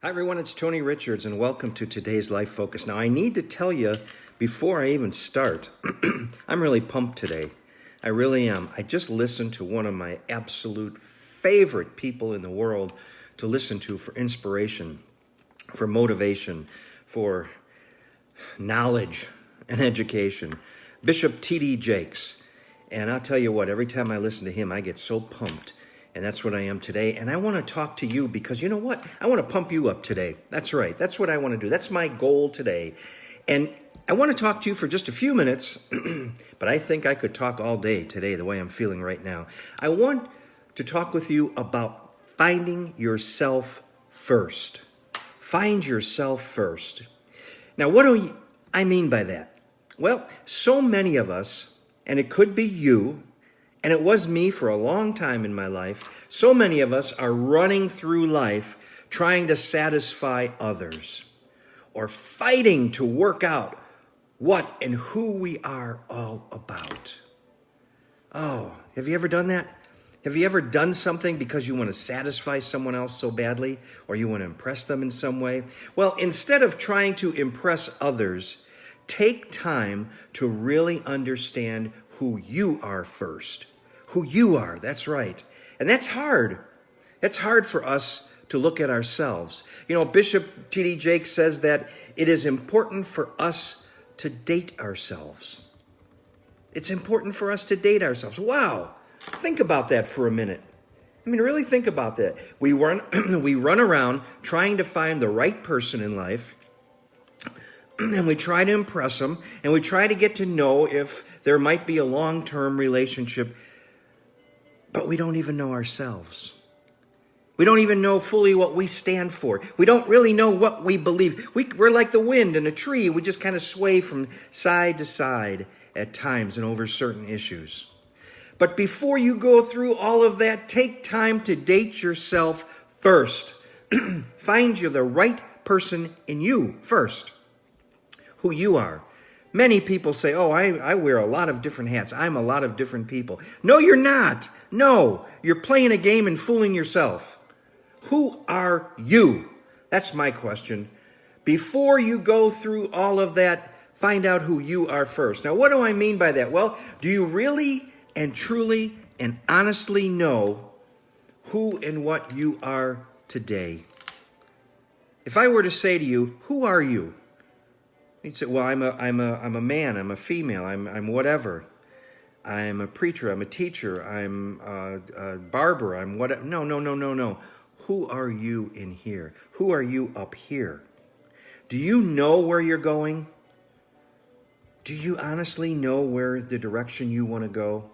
Hi, everyone. It's Tony Richards, and welcome to today's Life Focus. Now, I need to tell you before I even start, I'm really pumped today. I really am. I just listened to one of my absolute favorite people in the world to listen to for inspiration, for motivation, for knowledge and education, Bishop T.D. Jakes. And I'll tell you what, every time I listen to him, I get so pumped. And that's what I am today. And I want to talk to you because you know what? I want to pump you up today. That's right. That's what I want to do. That's my goal today. And I want to talk to you for just a few minutes, but I think I could talk all day today the way I'm feeling right now. I want to talk with you about finding yourself first. Find yourself first. Now, what do I mean by that? Well, so many of us, and it could be you, and it was me for a long time in my life, so many of us are running through life trying to satisfy others or fighting to work out what and who we are all about. Oh, have you ever done that? Have you ever done something because you want to satisfy someone else so badly or you want to impress them in some way? Well, instead of trying to impress others, take time to really understand who you are first. Who you are, that's right. And that's hard. It's hard for us to look at ourselves. You know, Bishop T.D. Jakes says that it is important for us to date ourselves. It's important for us to date ourselves. Wow. Think about that for a minute. I mean, really think about that. We run around trying to find the right person in life, and we try to impress them, and we try to get to know if there might be a long-term relationship, but we don't even know ourselves. We don't even know fully what we stand for. We don't really know what we believe. We're like the wind in a tree. We just kind of sway from side to side at times and over certain issues. But before you go through all of that, take time to date yourself first. Find you the right person in you first. Who you are. Many people say, oh, I wear a lot of different hats. I'm a lot of different people. No, you're not. No, you're playing a game and fooling yourself. Who are you? That's my question. Before you go through all of that, find out who you are first. Now, what do I mean by that? Well, do you really and truly and honestly know who and what you are today? If I were to say to you, who are you? You'd say, well, I'm a man, I'm a female, I'm whatever. I'm a preacher, I'm a teacher, I'm a barber, I'm what? No. Who are you in here? Who are you up here? Do you know where you're going? Do you honestly know where the direction you want to go?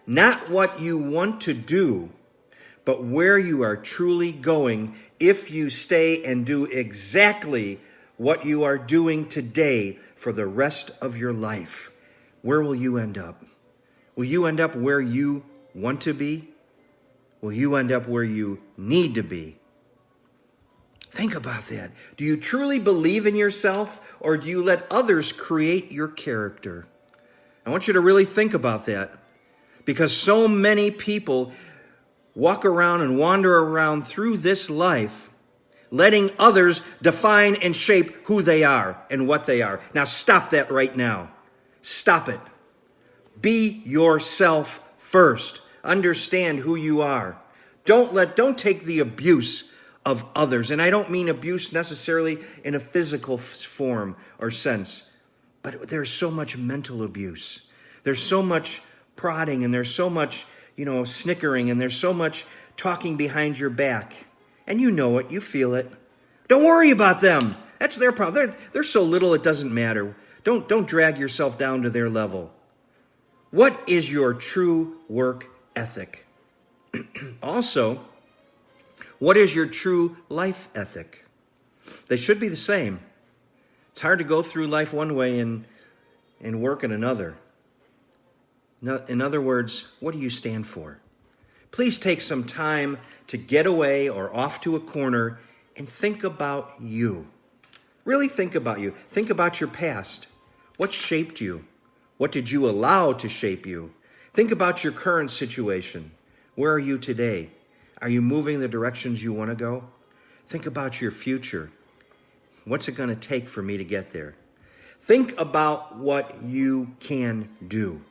Not what you want to do, but where you are truly going if you stay and do exactly what you are doing today for the rest of your life. Where will you end up? Will you end up where you want to be? Will you end up where you need to be? Think about that. Do you truly believe in yourself, or do you let others create your character? I want you to really think about that, because so many people walk around and wander around through this life letting others define and shape who they are and what they are. Now stop that right now. Stop it. Be yourself first. Understand who you are. Don't take the abuse of others. And I don't mean abuse necessarily in a physical form or sense, but there's so much mental abuse. There's so much prodding, and there's so much, snickering, and there's so much talking behind your back. And you know it, you feel it. Don't worry about them. That's their problem. They're so little it doesn't matter. Don't drag yourself down to their level. What is your true work ethic? Also, what is your true life ethic? They should be the same. It's hard to go through life one way and work in another. In other words, what do you stand for? Please take some time to get away or off to a corner and think about you. Really think about you. Think about your past. What shaped you? What did you allow to shape you? Think about your current situation. Where are you today? Are you moving the directions you want to go? Think about your future. What's it going to take for me to get there? Think about what you can do.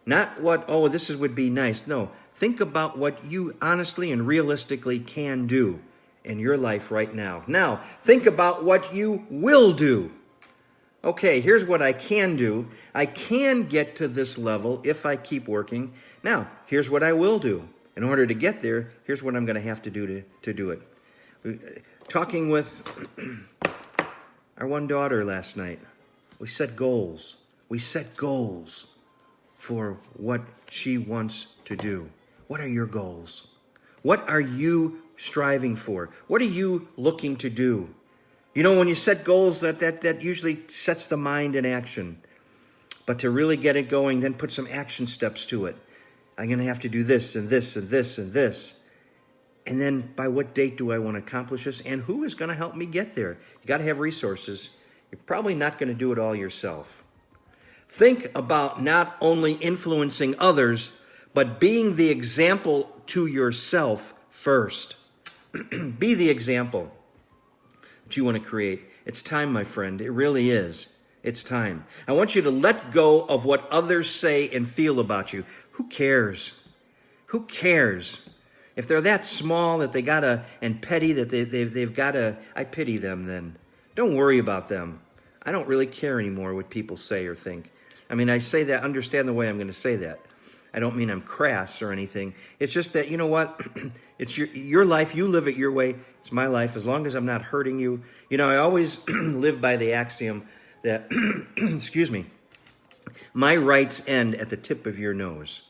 Not what, oh, this would be nice. No, think about what you honestly and realistically can do in your life right now. Now, think about what you will do. Okay, here's what I can do. I can get to this level if I keep working. Now, here's what I will do. In order to get there, here's what I'm going to have to do to do it. Talking with our one daughter last night, we set goals. We set goals for what she wants to do. What are your goals? What are you striving for? What are you looking to do? You know, when you set goals, that usually sets the mind in action. But to really get it going, then put some action steps to it. I'm going to have to do this and this and this and this. And then by what date do I want to accomplish this? And who is going to help me get there? You got to have resources. You're probably not going to do it all yourself. Think about not only influencing others, but being the example to yourself first. Be the example that you want to create. It's time, my friend. It really is. It's time. I want you to let go of what others say and feel about you. Who cares? Who cares? If they're that small that they gotta, and petty that they've gotta, I pity them then. Don't worry about them. I don't really care anymore what people say or think. I mean, I say that, understand the way I'm going to say that. I don't mean I'm crass or anything. It's just that, you know what? It's your life. You live it your way. It's my life. As long as I'm not hurting you. You know, I always live by the axiom that, excuse me, my rights end at the tip of your nose.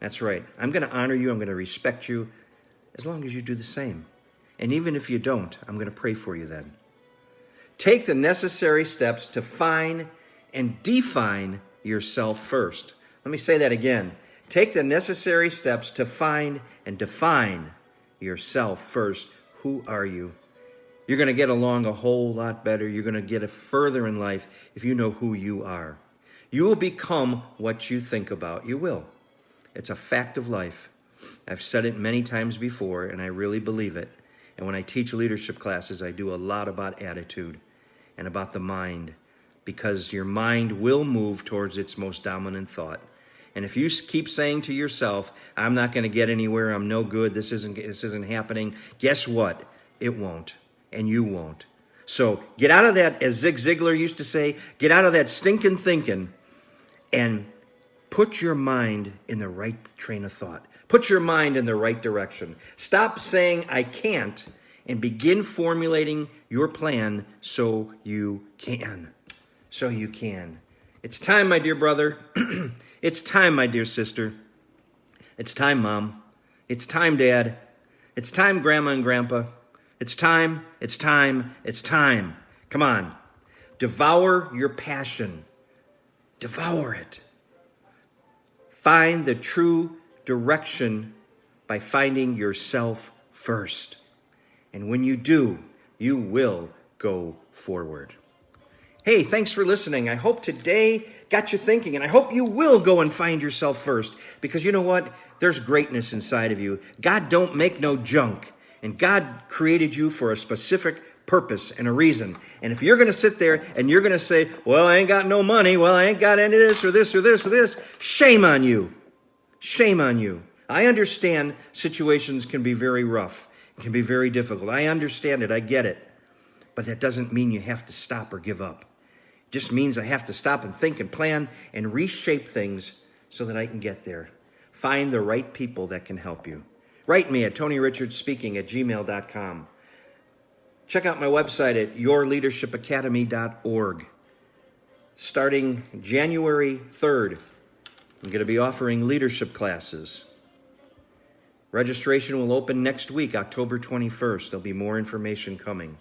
That's right. I'm going to honor you. I'm going to respect you as long as you do the same. And even if you don't, I'm going to pray for you then. Take the necessary steps to find and define yourself first. Let me say that again. Take the necessary steps to find and define yourself first. Who are you? You're going to get along a whole lot better. You're going to get further in life if you know who you are. You will become what you think about. You will. It's a fact of life. I've said it many times before, and I really believe it. And when I teach leadership classes, I do a lot about attitude and about the mind, because your mind will move towards its most dominant thought. And if you keep saying to yourself, I'm not going to get anywhere, I'm no good, this isn't happening, guess what? It won't, and you won't. So get out of that, as Zig Ziglar used to say, get out of that stinking thinking and put your mind in the right train of thought. Put your mind in the right direction. Stop saying I can't and begin formulating your plan so you can. So you can. It's time, my dear brother. It's time, my dear sister. It's time, Mom. It's time, Dad. It's time, Grandma and Grandpa. It's time, it's time, it's time. Come on. Devour your passion. Devour it. Find the true direction by finding yourself first. And when you do, you will go forward. Hey, thanks for listening. I hope today got you thinking, and I hope you will go and find yourself first, because you know what? There's greatness inside of you. God don't make no junk, and God created you for a specific purpose and a reason. And if you're going to sit there and you're going to say, well, I ain't got no money, well, I ain't got any of this or this or this or this, shame on you. Shame on you. I understand situations can be very rough. It can be very difficult. I understand it. I get it. But that doesn't mean you have to stop or give up. It just means I have to stop and think and plan and reshape things so that I can get there. Find the right people that can help you. Write me at TonyRichardsSpeaking@gmail.com. Check out my website at yourleadershipacademy.org. Starting January 3rd, I'm going to be offering leadership classes. Registration will open next week, October 21st. There'll be more information coming.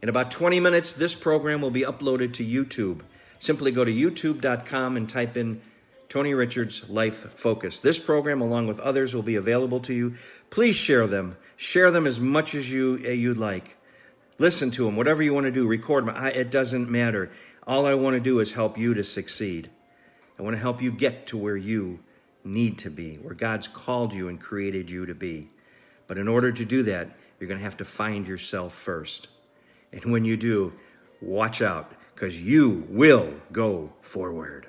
In about 20 minutes, this program will be uploaded to YouTube. Simply go to youtube.com and type in Tony Richards Life Focus. This program, along with others, will be available to you. Please share them. Share them as much as you'd like. Listen to them, whatever you want to do. Record them. It doesn't matter. All I want to do is help you to succeed. I want to help you get to where you need to be, where God's called you and created you to be. But in order to do that, you're going to have to find yourself first. And when you do, watch out, because you will go forward.